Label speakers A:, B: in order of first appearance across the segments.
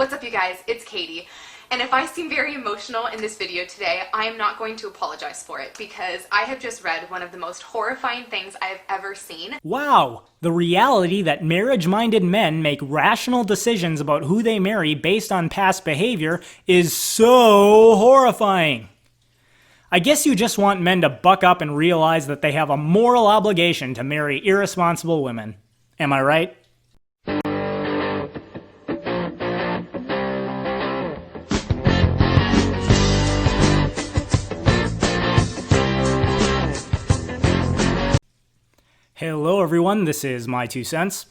A: What's up, you guys? It's Katie. And if I seem very emotional in this video today, I am not going to apologize for it because I have just read one of the most horrifying things I have ever seen.
B: Wow! The reality that marriage-minded men make rational decisions about who they marry based on past behavior is so horrifying. I guess you just want men to buck up and realize that they have a moral obligation to marry irresponsible women. Am I right? Hello everyone, this is My Two Cents.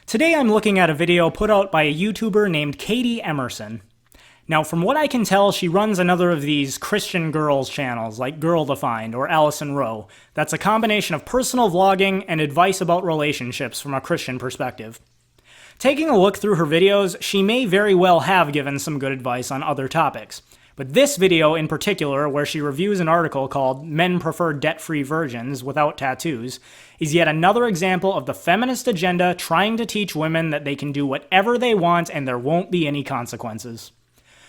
B: Today I'm looking at a video put out by a YouTuber named Katie Emmerson. Now from what I can tell, she runs another of these Christian girls channels like Girl Defined or Allison Rowe. That's a combination of personal vlogging and advice about relationships from a Christian perspective. Taking a look through her videos, she may very well have given some good advice on other topics. But this video in particular, where she reviews an article called Men Prefer Debt-Free Virgins Without Tattoos, is yet another example of the feminist agenda trying to teach women that they can do whatever they want and there won't be any consequences.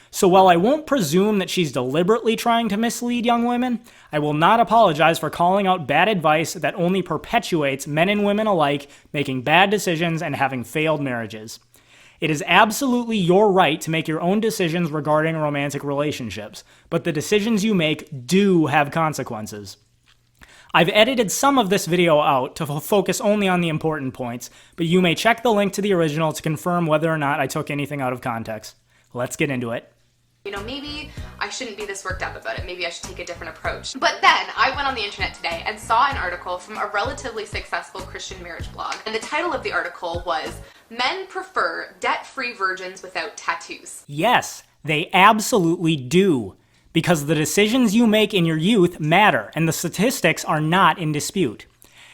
B: So while I won't presume that she's deliberately trying to mislead young women, I will not apologize for calling out bad advice that only perpetuates men and women alike making bad decisions and having failed marriages. It is absolutely your right to make your own decisions regarding romantic relationships, but the decisions you make do have consequences. I've edited some of this video out to focus only on the important points, but you may check the link to the original to confirm whether or not I took anything out of context. Let's get into it.
A: You know, maybe I shouldn't be this worked up about it. Maybe I should take a different approach. But then I went on the internet today and saw an article from a relatively successful Christian marriage blog. And the title of the article was, Men Prefer Debt-Free Virgins Without Tattoos.
B: Yes, they absolutely do. Because the decisions you make in your youth matter, and the statistics are not in dispute.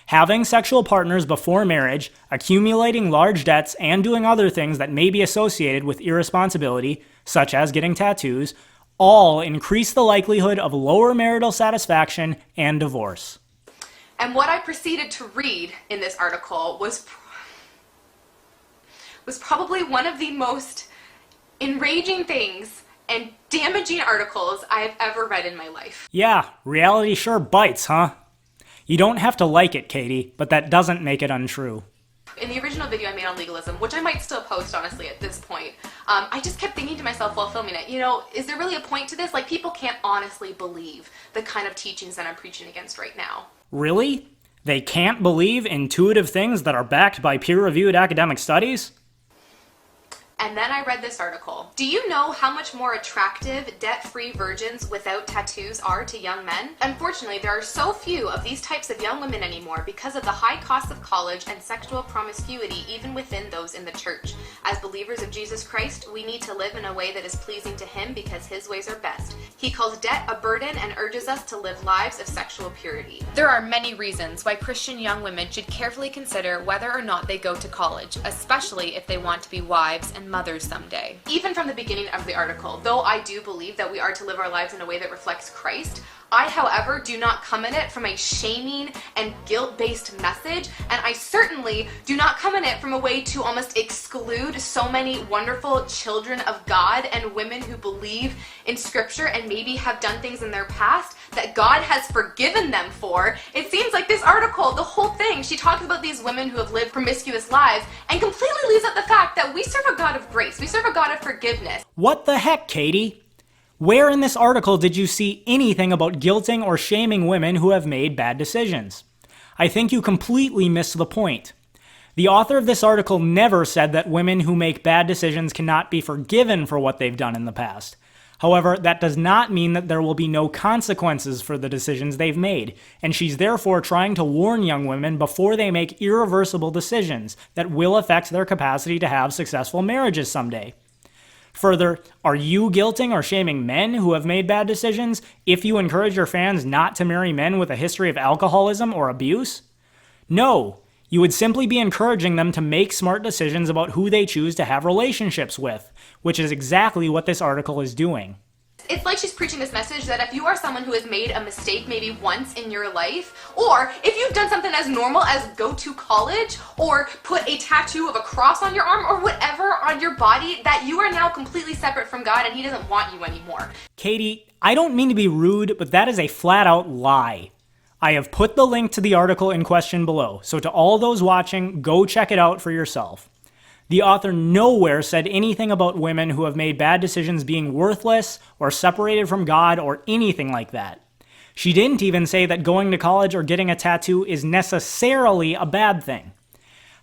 B: Having sexual partners before marriage, accumulating large debts, and doing other things that may be associated with irresponsibility, such as getting tattoos, all increase the likelihood of lower marital satisfaction and divorce.
A: And what I proceeded to read in this article was probably one of the most enraging things and damaging articles I have ever read in my life.
B: Yeah, reality sure bites, huh? You don't have to like it, Katie, but that doesn't make it untrue.
A: In the original video I made on legalism, which I might still post honestly at this point, I just kept thinking to myself while filming it, you know, is there really a point to this? Like, people can't honestly believe the kind of teachings that I'm preaching against right now.
B: Really? They can't believe intuitive things that are backed by peer-reviewed academic studies?
A: And then I read this article. Do you know how much more attractive debt-free virgins without tattoos are to young men? Unfortunately, there are so few of these types of young women anymore because of the high cost of college and sexual promiscuity even within those in the church. As believers of Jesus Christ, we need to live in a way that is pleasing to Him because His ways are best. He calls debt a burden and urges us to live lives of sexual purity. There are many reasons why Christian young women should carefully consider whether or not they go to college, especially if they want to be wives and mothers someday. Even from the beginning of the article, though I do believe that we are to live our lives in a way that reflects Christ, I, however, do not come at it from a shaming and guilt-based message, and I certainly do not come at it from a way to almost exclude so many wonderful children of God and women who believe in Scripture and maybe have done things in their past that God has forgiven them for. It seems like this article, the whole thing, she talks about these women who have lived promiscuous lives and completely leaves out the fact that we serve a God of grace. We serve a God of forgiveness.
B: What the heck, Katie? Where in this article did you see anything about guilting or shaming women who have made bad decisions? I think you completely missed the point. The author of this article never said that women who make bad decisions cannot be forgiven for what they've done in the past. However, that does not mean that there will be no consequences for the decisions they've made, and she's therefore trying to warn young women before they make irreversible decisions that will affect their capacity to have successful marriages someday. Further, are you guilting or shaming men who have made bad decisions if you encourage your fans not to marry men with a history of alcoholism or abuse? No, you would simply be encouraging them to make smart decisions about who they choose to have relationships with, which is exactly what this article is doing.
A: It's like she's preaching this message that if you are someone who has made a mistake maybe once in your life, or if you've done something as normal as go to college or put a tattoo of a cross on your arm or whatever on your body, that you are now completely separate from God and he doesn't want you anymore.
B: Katie, I don't mean to be rude, but that is a flat-out lie. I have put the link to the article in question below, so to all those watching, go check it out for yourself. The author nowhere said anything about women who have made bad decisions being worthless or separated from God or anything like that. She didn't even say that going to college or getting a tattoo is necessarily a bad thing.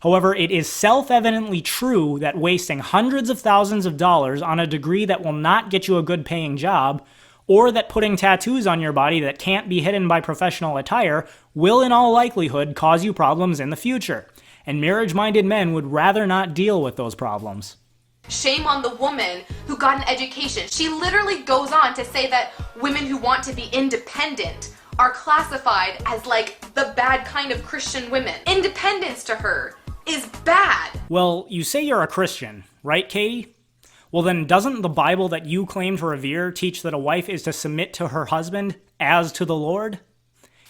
B: However, it is self-evidently true that wasting hundreds of thousands of dollars on a degree that will not get you a good paying job, or that putting tattoos on your body that can't be hidden by professional attire will in all likelihood cause you problems in the future. And marriage-minded men would rather not deal with those problems.
A: Shame on the woman who got an education. She literally goes on to say that women who want to be independent are classified as like the bad kind of Christian women. Independence to her is bad.
B: Well, you say you're a Christian, right, Katie? Well then, doesn't the Bible that you claim to revere teach that a wife is to submit to her husband as to the Lord?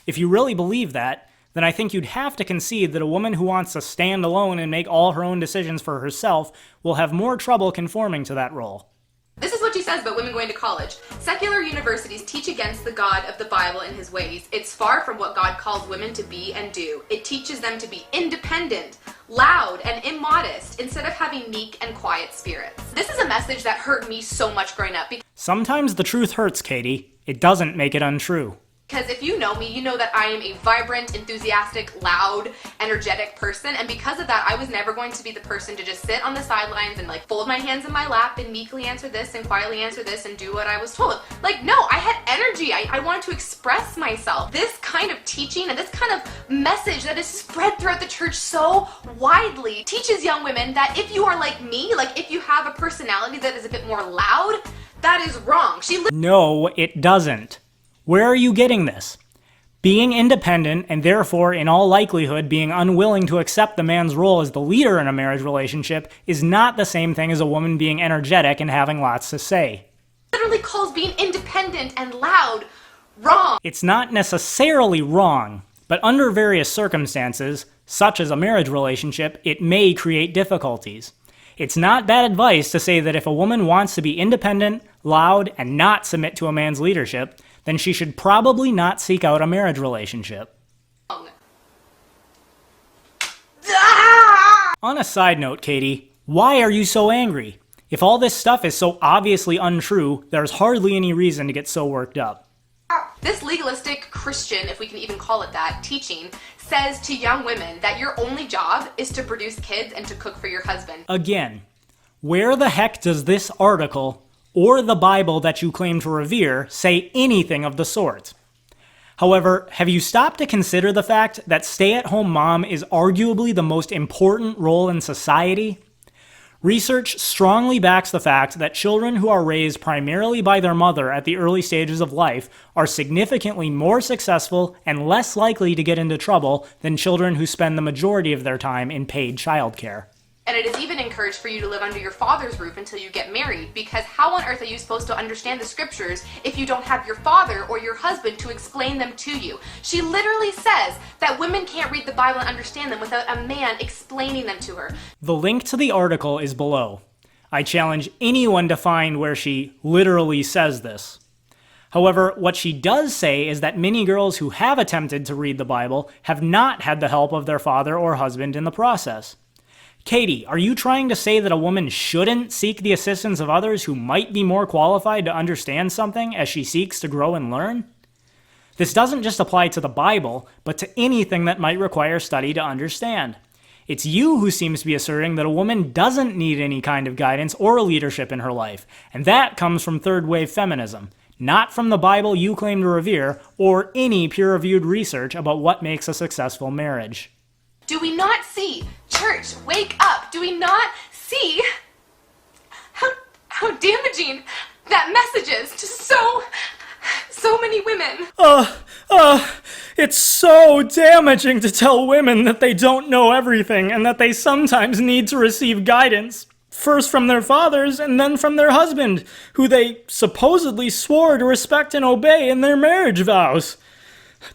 B: If you really believe that, then I think you'd have to concede that a woman who wants to stand alone and make all her own decisions for herself will have more trouble conforming to that role.
A: This is what she says about women going to college. Secular universities teach against the God of the Bible and his ways. It's far from what God calls women to be and do. It teaches them to be independent, loud, and immodest instead of having meek and quiet spirits. This is a message that hurt me so much growing up.
B: Sometimes the truth hurts, Katie. It doesn't make it untrue.
A: Because if you know me, you know that I am a vibrant, enthusiastic, loud, energetic person, and because of that, I was never going to be the person to just sit on the sidelines and like fold my hands in my lap and meekly answer this and quietly answer this and do what I was told. Like, no, I had energy. I wanted to express myself. This kind of teaching and this kind of message that is spread throughout the church so widely teaches young women that if you are like me, like if you have a personality that is a bit more loud, that is wrong.
B: No, it doesn't. Where are you getting this? Being independent, and therefore in all likelihood being unwilling to accept the man's role as the leader in a marriage relationship, is not the same thing as a woman being energetic and having lots to say.
A: Literally calls being independent and loud wrong.
B: It's not necessarily wrong, but under various circumstances, such as a marriage relationship, it may create difficulties. It's not bad advice to say that if a woman wants to be independent, loud, and not submit to a man's leadership, then she should probably not seek out a marriage relationship. On a side note, Katie, why are you so angry? If all this stuff is so obviously untrue, there's hardly any reason to get so worked up.
A: This legalistic Christian, if we can even call it that, teaching says to young women that your only job is to produce kids and to cook for your husband.
B: Again, where the heck does this article or the Bible that you claim to revere say anything of the sort? However, have you stopped to consider the fact that stay-at-home mom is arguably the most important role in society? Research strongly backs the fact that children who are raised primarily by their mother at the early stages of life are significantly more successful and less likely to get into trouble than children who spend the majority of their time in paid childcare.
A: And it is even encouraged for you to live under your father's roof until you get married, because how on earth are you supposed to understand the scriptures if you don't have your father or your husband to explain them to you? She literally says that women can't read the Bible and understand them without a man explaining them to her.
B: The link to the article is below. I challenge anyone to find where she literally says this. However, what she does say is that many girls who have attempted to read the Bible have not had the help of their father or husband in the process. Katie, are you trying to say that a woman shouldn't seek the assistance of others who might be more qualified to understand something as she seeks to grow and learn? This doesn't just apply to the Bible, but to anything that might require study to understand. It's you who seems to be asserting that a woman doesn't need any kind of guidance or leadership in her life, and that comes from third-wave feminism, not from the Bible you claim to revere or any peer-reviewed research about what makes a successful marriage.
A: Do we not see? Church, wake up! Do we not see how damaging that message is to so many women?
B: It's so damaging to tell women that they don't know everything and that they sometimes need to receive guidance. First from their fathers and then from their husband, who they supposedly swore to respect and obey in their marriage vows.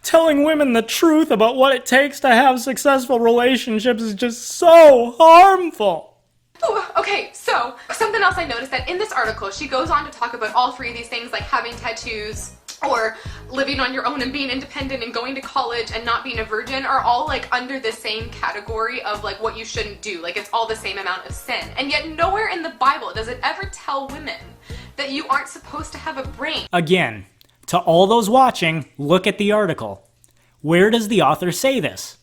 B: Telling women the truth about what it takes to have successful relationships is just so harmful.
A: Oh, okay, so something else I noticed that in this article, she goes on to talk about all three of these things, like having tattoos, or living on your own and being independent and going to college and not being a virgin are all like under the same category of like what you shouldn't do. Like it's all the same amount of sin. And yet nowhere in the Bible does it ever tell women that you aren't supposed to have a brain.
B: Again, to all those watching, look at the article. Where does the author say this?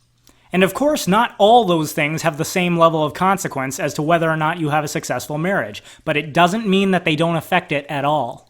B: And of course, not all those things have the same level of consequence as to whether or not you have a successful marriage, but it doesn't mean that they don't affect it at all.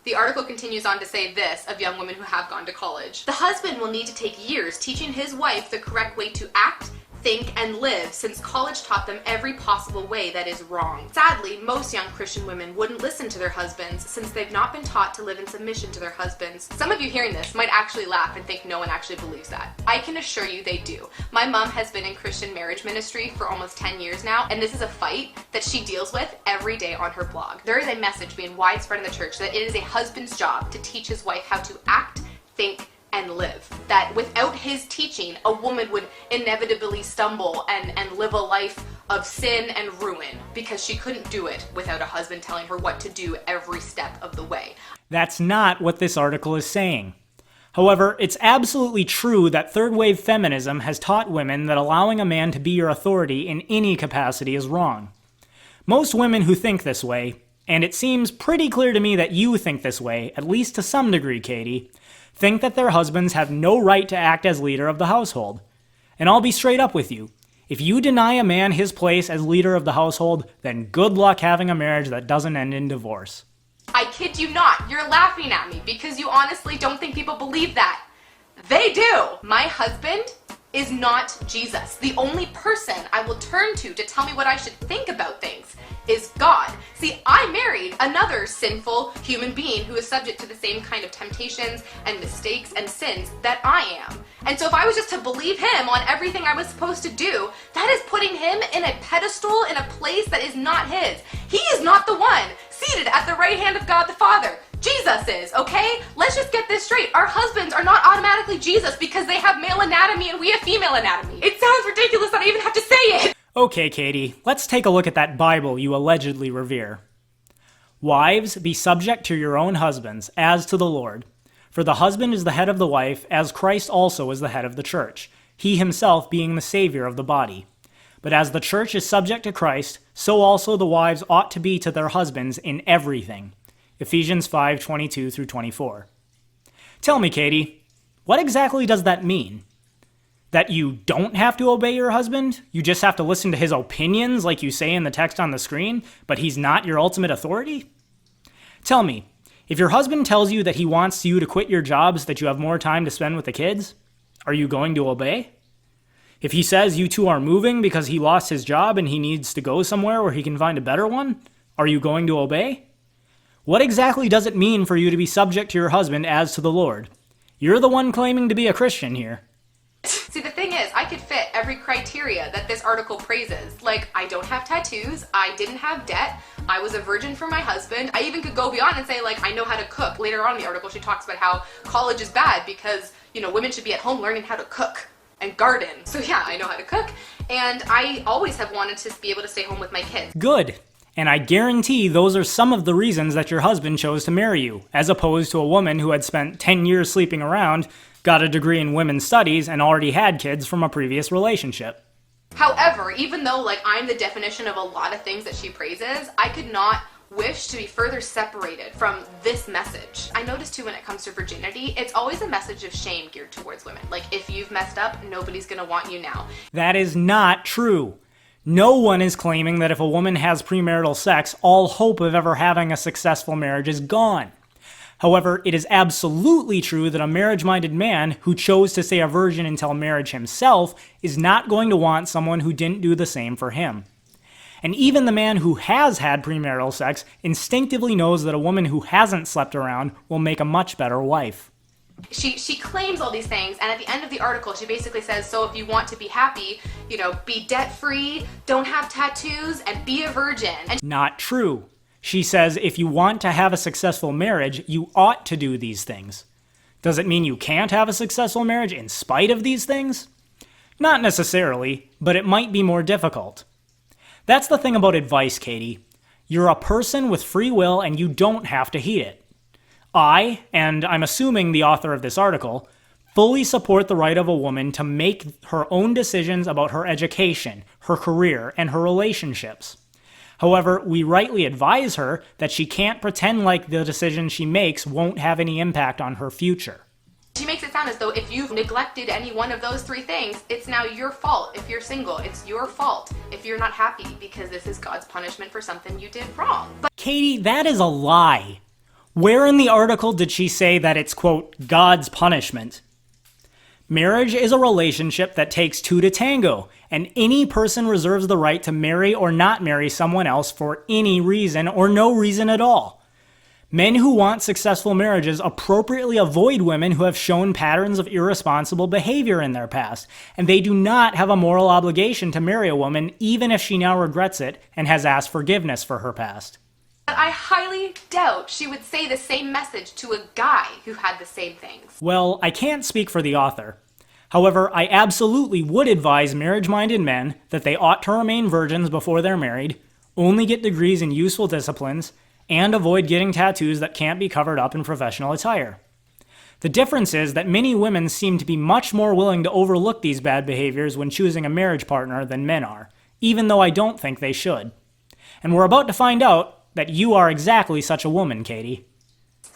A: The article continues on to say this of young women who have gone to college. The husband will need to take years teaching his wife the correct way to act, think, and live, since college taught them every possible way that is wrong. Sadly, most young Christian women wouldn't listen to their husbands since they've not been taught to live in submission to their husbands. Some of you hearing this might actually laugh and think no one actually believes that. I can assure you they do. My mom has been in Christian marriage ministry for almost 10 years now, and this is a fight that she deals with every day on her blog. There is a message being widespread in the church that it is a husband's job to teach his wife how to act, think, and live. That without his teaching, a woman would inevitably stumble and live a life of sin and ruin because she couldn't do it without a husband telling her what to do every step of the way.
B: That's not what this article is saying. However, it's absolutely true that third-wave feminism has taught women that allowing a man to be your authority in any capacity is wrong. Most women who think this way, and it seems pretty clear to me that you think this way, at least to some degree, Katie, think that their husbands have no right to act as leader of the household. And I'll be straight up with you. If you deny a man his place as leader of the household, then good luck having a marriage that doesn't end in divorce.
A: I kid you not, you're laughing at me because you honestly don't think people believe that. They do! My husband is not Jesus. The only person I will turn to tell me what I should think about things is God. See, I married another sinful human being who is subject to the same kind of temptations and mistakes and sins that I am. And so if I was just to believe him on everything I was supposed to do, that is putting him in a pedestal in a place that is not his. He is not the one seated at the right hand of God the Father. Jesus is, okay? Let's just get this straight. Our husbands are not automatically Jesus because they have male anatomy and we have female anatomy. It sounds ridiculous that I even have to say it.
B: Okay, Katie, let's take a look at that Bible you allegedly revere. Wives, be subject to your own husbands, as to the Lord. For the husband is the head of the wife, as Christ also is the head of the church, he himself being the Savior of the body. But as the church is subject to Christ, so also the wives ought to be to their husbands in everything. Ephesians 5:22-24. Tell me, Katie, what exactly does that mean? That you don't have to obey your husband? You just have to listen to his opinions like you say in the text on the screen, but he's not your ultimate authority? Tell me, if your husband tells you that he wants you to quit your job so that you have more time to spend with the kids, are you going to obey? If he says you two are moving because he lost his job and he needs to go somewhere where he can find a better one, are you going to obey? What exactly does it mean for you to be subject to your husband as to the Lord? You're the one claiming to be a Christian here.
A: See, the thing is, I could fit every criteria that this article praises. Like, I don't have tattoos, I didn't have debt, I was a virgin for my husband. I even could go beyond and say, like, I know how to cook. Later on in the article, she talks about how college is bad because, women should be at home learning how to cook and garden. So yeah, I know how to cook, and I always have wanted to be able to stay home with my kids.
B: Good. And I guarantee those are some of the reasons that your husband chose to marry you, as opposed to a woman who had spent 10 years sleeping around, got a degree in women's studies, and already had kids from a previous relationship.
A: However, even though I'm the definition of a lot of things that she praises, I could not wish to be further separated from this message. I noticed too when it comes to virginity, it's always a message of shame geared towards women. Like, if you've messed up, nobody's gonna want you now.
B: That is not true. No one is claiming that if a woman has premarital sex, all hope of ever having a successful marriage is gone. However, it is absolutely true that a marriage-minded man who chose to stay a virgin until marriage himself is not going to want someone who didn't do the same for him. And even the man who has had premarital sex instinctively knows that a woman who hasn't slept around will make a much better wife.
A: She claims all these things, and at the end of the article, she basically says, so if you want to be happy, you know, be debt-free, don't have tattoos, and be a virgin. And
B: not true. She says if you want to have a successful marriage, you ought to do these things. Does it mean you can't have a successful marriage in spite of these things? Not necessarily, but it might be more difficult. That's the thing about advice, Katie. You're a person with free will and you don't have to heed it. I, and I'm assuming the author of this article, fully support the right of a woman to make her own decisions about her education, her career, and her relationships. However, we rightly advise her that she can't pretend like the decisions she makes won't have any impact on her future.
A: She makes it sound as though if you've neglected any one of those three things, it's now your fault. If you're single, it's your fault if you're not happy, because this is God's punishment for something you did wrong. But
B: Katie, that is a lie. Where in the article did she say that it's, quote, God's punishment? Marriage is a relationship that takes two to tango, and any person reserves the right to marry or not marry someone else for any reason or no reason at all. Men who want successful marriages appropriately avoid women who have shown patterns of irresponsible behavior in their past, and they do not have a moral obligation to marry a woman even if she now regrets it and has asked forgiveness for her past.
A: I highly doubt she would say the same message to a guy who had the same things.
B: Well, I can't speak for the author. However, I absolutely would advise marriage-minded men that they ought to remain virgins before they're married, only get degrees in useful disciplines, and avoid getting tattoos that can't be covered up in professional attire. The difference is that many women seem to be much more willing to overlook these bad behaviors when choosing a marriage partner than men are, even though I don't think they should. And we're about to find out that you are exactly such a woman, Katie.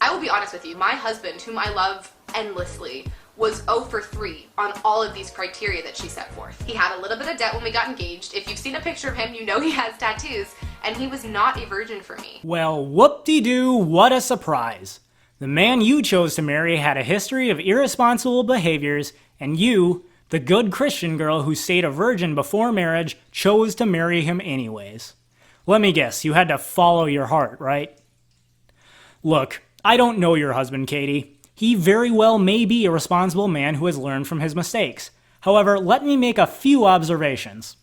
A: I will be honest with you, my husband, whom I love endlessly, was 0 for 3 on all of these criteria that she set forth. He had a little bit of debt when we got engaged. If you've seen a picture of him, you know he has tattoos, and he was not a virgin for me.
B: Well, whoop-de-doo, what a surprise. The man you chose to marry had a history of irresponsible behaviors, and you, the good Christian girl who stayed a virgin before marriage, chose to marry him anyways. Let me guess, you had to follow your heart, right? Look, I don't know your husband, Katie. He very well may be a responsible man who has learned from his mistakes. However, let me make a few observations.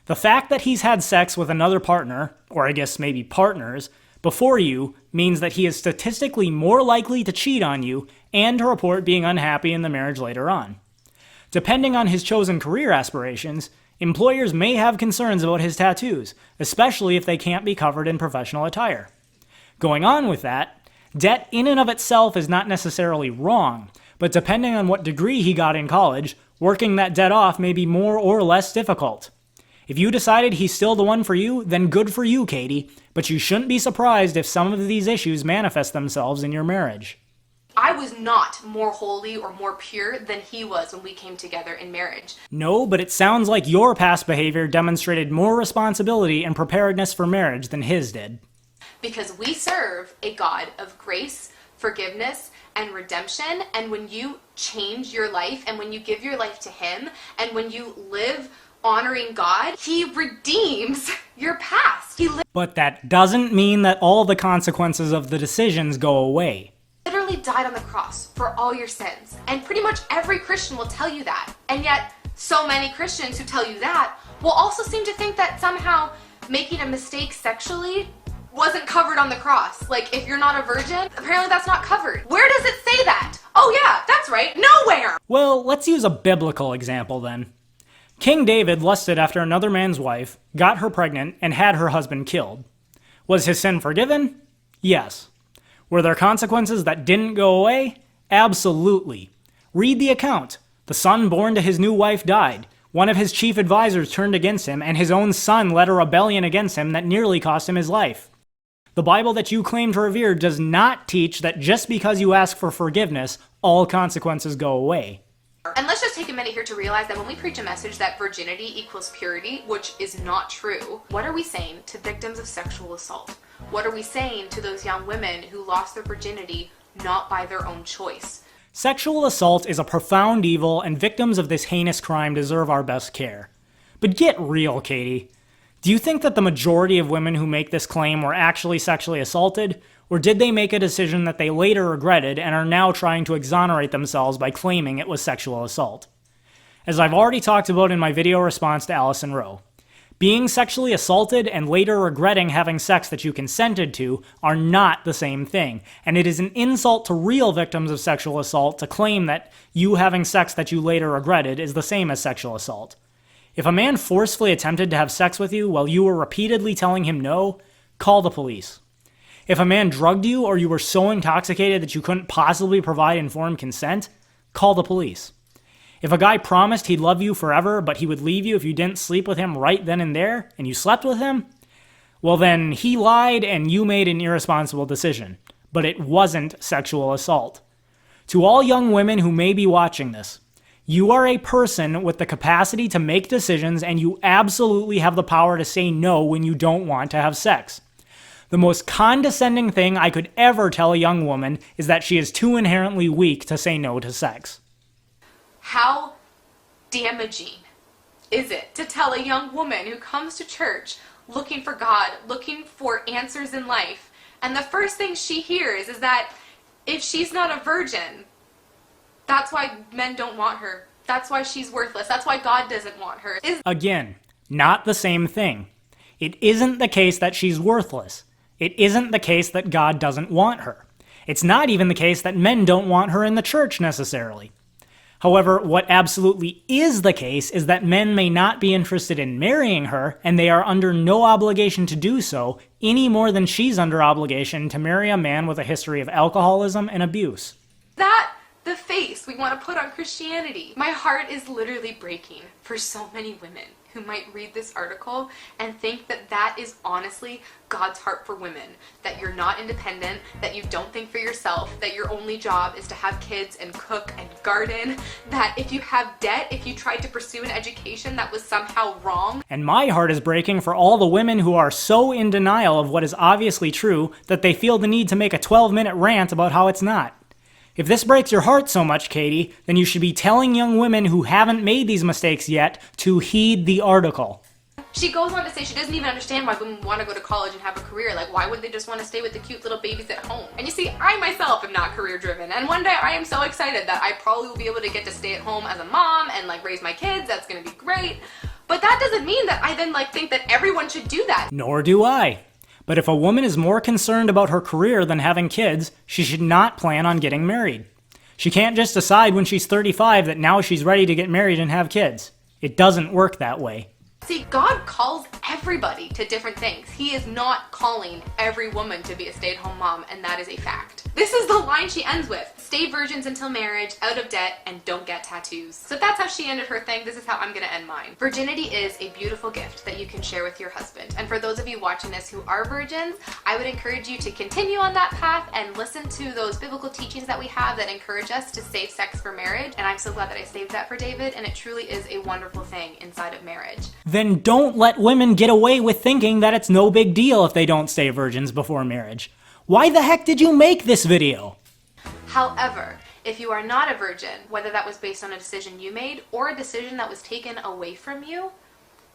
B: The fact that he's had sex with another partner, or I guess maybe partners, before you means that he is statistically more likely to cheat on you and to report being unhappy in the marriage later on. Depending on his chosen career aspirations, employers may have concerns about his tattoos, especially if they can't be covered in professional attire. Going on with that, debt in and of itself is not necessarily wrong, but depending on what degree he got in college, working that debt off may be more or less difficult. If you decided he's still the one for you, then good for you, Katie, but you shouldn't be surprised if some of these issues manifest themselves in your marriage.
A: I was not more holy or more pure than he was when we came together in marriage.
B: No, but it sounds like your past behavior demonstrated more responsibility and preparedness for marriage than his did.
A: Because we serve a God of grace, forgiveness, and redemption, and when you change your life, and when you give your life to him, and when you live honoring God, he redeems your past. He
B: But that doesn't mean that all the consequences of the decisions go away.
A: Literally died on the cross for all your sins. And pretty much every Christian will tell you that. And yet, so many Christians who tell you that will also seem to think that somehow making a mistake sexually wasn't covered on the cross. Like, if you're not a virgin, apparently that's not covered. Where does it say that? Oh yeah, that's right, nowhere!
B: Well, let's use a biblical example then. King David lusted after another man's wife, got her pregnant, and had her husband killed. Was his sin forgiven? Yes. Were there consequences that didn't go away? Absolutely. Read the account. The son born to his new wife died. One of his chief advisors turned against him, and his own son led a rebellion against him that nearly cost him his life. The Bible that you claim to revere does not teach that just because you ask for forgiveness, all consequences go away.
A: And let's just take a minute here to realize that when we preach a message that virginity equals purity, which is not true, what are we saying to victims of sexual assault? What are we saying to those young women who lost their virginity not by their own choice?
B: Sexual assault is a profound evil, and victims of this heinous crime deserve our best care. But get real, Katie. Do you think that the majority of women who make this claim were actually sexually assaulted, or did they make a decision that they later regretted and are now trying to exonerate themselves by claiming it was sexual assault? As I've already talked about in my video response to Allison Rowe, being sexually assaulted and later regretting having sex that you consented to are not the same thing, and it is an insult to real victims of sexual assault to claim that you having sex that you later regretted is the same as sexual assault. If a man forcefully attempted to have sex with you while you were repeatedly telling him no, call the police. If a man drugged you or you were so intoxicated that you couldn't possibly provide informed consent, call the police. If a guy promised he'd love you forever, but he would leave you if you didn't sleep with him right then and there, and you slept with him, well then he lied and you made an irresponsible decision. But it wasn't sexual assault. To all young women who may be watching this, you are a person with the capacity to make decisions, and you absolutely have the power to say no when you don't want to have sex. The most condescending thing I could ever tell a young woman is that she is too inherently weak to say no to sex.
A: How damaging is it to tell a young woman who comes to church looking for God, looking for answers in life, and the first thing she hears is that if she's not a virgin, that's why men don't want her. That's why she's worthless. That's why God doesn't want her.
B: Again, not the same thing. It isn't the case that she's worthless. It isn't the case that God doesn't want her. It's not even the case that men don't want her in the church necessarily. However, what absolutely is the case is that men may not be interested in marrying her, and they are under no obligation to do so, any more than she's under obligation to marry a man with a history of alcoholism and abuse.
A: That the face we want to put on Christianity. My heart is literally breaking for so many women who might read this article and think that that is honestly God's heart for women. That you're not independent, that you don't think for yourself, that your only job is to have kids and cook and garden, that if you have debt, if you tried to pursue an education, that was somehow wrong.
B: And my heart is breaking for all the women who are so in denial of what is obviously true that they feel the need to make a 12-minute rant about how it's not. If this breaks your heart so much, Katie, then you should be telling young women who haven't made these mistakes yet to heed the article.
A: She goes on to say she doesn't even understand why women want to go to college and have a career. Like, why would they just want to stay with the cute little babies at home? And you see, I myself am not career driven, and one day I am so excited that I probably will be able to get to stay at home as a mom and like raise my kids. That's going to be great. But that doesn't mean that I then like think that everyone should do that.
B: Nor do I. But if a woman is more concerned about her career than having kids, she should not plan on getting married. She can't just decide when she's 35 that now she's ready to get married and have kids. It doesn't work that way.
A: See, God calls everybody to different things. He is not calling every woman to be a stay-at-home mom, and that is a fact. This is the line she ends with. Stay virgins until marriage, out of debt, and don't get tattoos. So if that's how she ended her thing, this is how I'm gonna end mine. Virginity is a beautiful gift that you can share with your husband. And for those of you watching this who are virgins, I would encourage you to continue on that path and listen to those biblical teachings that we have that encourage us to save sex for marriage. And I'm so glad that I saved that for David, and it truly is a wonderful thing inside of marriage.
B: Then don't let women get away with thinking that it's no big deal if they don't stay virgins before marriage. Why the heck did you make this video?
A: However, if you are not a virgin, whether that was based on a decision you made or a decision that was taken away from you,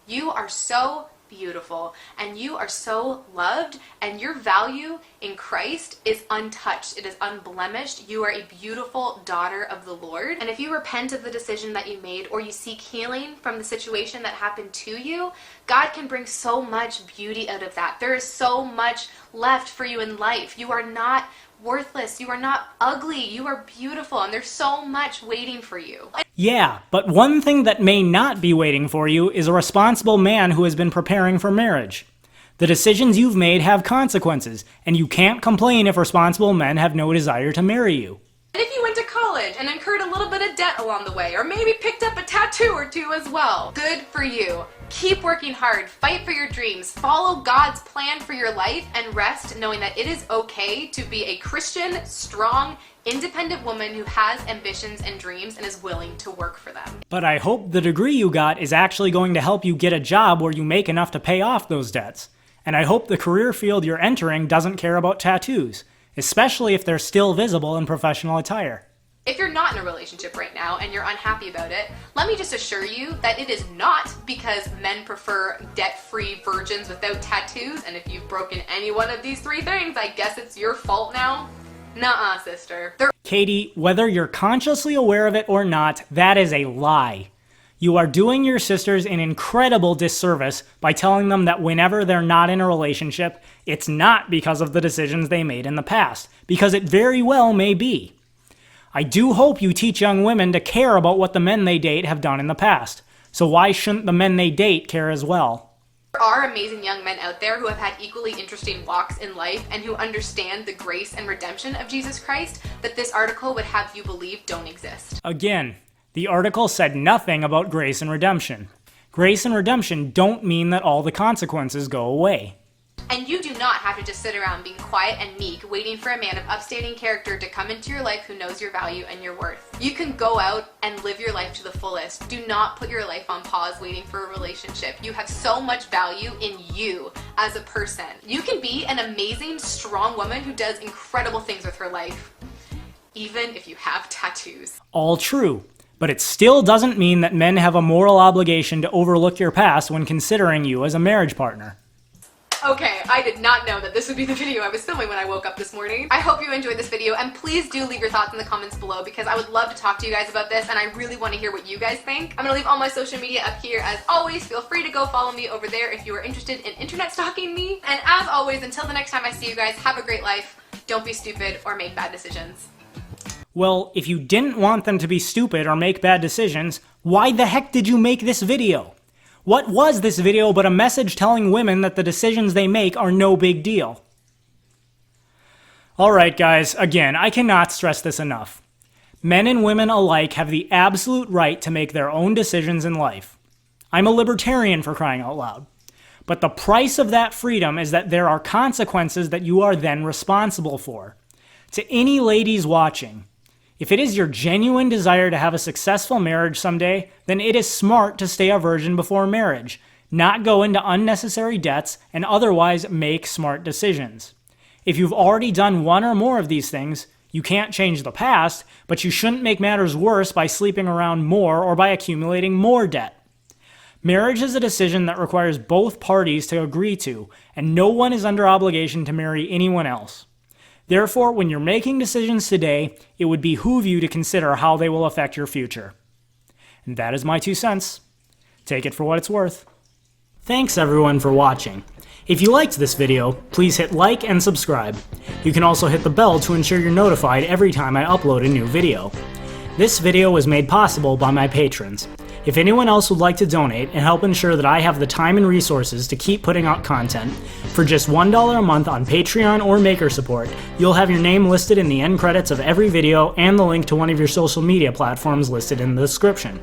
A: you are so beautiful and you are so loved, and your value in Christ is untouched. It is unblemished. You are a beautiful daughter of the Lord. And if you repent of the decision that you made, or you seek healing from the situation that happened to you, God can bring so much beauty out of that. There is so much left for you in life. You are not worthless. You are not ugly. You are beautiful, and there's so much waiting for you.
B: Yeah, but one thing that may not be waiting for you is a responsible man who has been preparing for marriage. The decisions you've made have consequences, and you can't complain if responsible men have no desire to marry you.
A: And if you went to college and incurred a little bit of debt along the way, or maybe picked up a tattoo or two as well, good for you. Keep working hard, fight for your dreams, follow God's plan for your life, and rest knowing that it is okay to be a Christian, strong, independent woman who has ambitions and dreams and is willing to work for them.
B: But I hope the degree you got is actually going to help you get a job where you make enough to pay off those debts. And I hope the career field you're entering doesn't care about tattoos, especially if they're still visible in professional attire.
A: If you're not in a relationship right now and you're unhappy about it, let me just assure you that it is not because men prefer debt-free virgins without tattoos, and if you've broken any one of these three things, I guess it's your fault now. Nuh-uh, sister.
B: Katie, whether you're consciously aware of it or not, that is a lie. You are doing your sisters an incredible disservice by telling them that whenever they're not in a relationship, it's not because of the decisions they made in the past, because it very well may be. I do hope you teach young women to care about what the men they date have done in the past. So why shouldn't the men they date care as well?
A: There are amazing young men out there who have had equally interesting walks in life and who understand the grace and redemption of Jesus Christ that this article would have you believe don't exist.
B: Again, the article said nothing about grace and redemption. Grace and redemption don't mean that all the consequences go away.
A: And you do not have to just sit around being quiet and meek, waiting for a man of upstanding character to come into your life who knows your value and your worth. You can go out and live your life to the fullest. Do not put your life on pause waiting for a relationship. You have so much value in you as a person. You can be an amazing, strong woman who does incredible things with her life, even if you have tattoos.
B: All true, but it still doesn't mean that men have a moral obligation to overlook your past when considering you as a marriage partner.
A: Okay, I did not know that this would be the video I was filming when I woke up this morning. I hope you enjoyed this video, and please do leave your thoughts in the comments below because I would love to talk to you guys about this, and I really want to hear what you guys think. I'm gonna leave all my social media up here as always. Feel free to go follow me over there if you are interested in internet stalking me. And as always, until the next time I see you guys, have a great life. Don't be stupid or make bad decisions.
B: Well, if you didn't want them to be stupid or make bad decisions, why the heck did you make this video? What was this video but a message telling women that the decisions they make are no big deal? Alright guys, again, I cannot stress this enough. Men and women alike have the absolute right to make their own decisions in life. I'm a libertarian, for crying out loud. But the price of that freedom is that there are consequences that you are then responsible for. To any ladies watching, if it is your genuine desire to have a successful marriage someday, then it is smart to stay a virgin before marriage, not go into unnecessary debts, and otherwise make smart decisions. If you've already done one or more of these things, you can't change the past, but you shouldn't make matters worse by sleeping around more or by accumulating more debt. Marriage is a decision that requires both parties to agree to, and no one is under obligation to marry anyone else. Therefore, when you're making decisions today, it would behoove you to consider how they will affect your future. And that is my 2 cents. Take it for what it's worth. Thanks everyone for watching. If you liked this video, please hit like and subscribe. You can also hit the bell to ensure you're notified every time I upload a new video. This video was made possible by my patrons. If anyone else would like to donate and help ensure that I have the time and resources to keep putting out content, for just $1 a month on Patreon or Maker Support, you'll have your name listed in the end credits of every video and the link to one of your social media platforms listed in the description.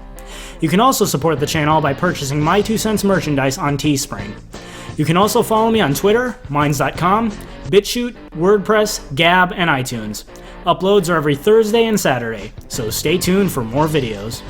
B: You can also support the channel by purchasing my 2 cents merchandise on Teespring. You can also follow me on Twitter, Minds.com, BitChute, WordPress, Gab, and iTunes. Uploads are every Thursday and Saturday, so stay tuned for more videos.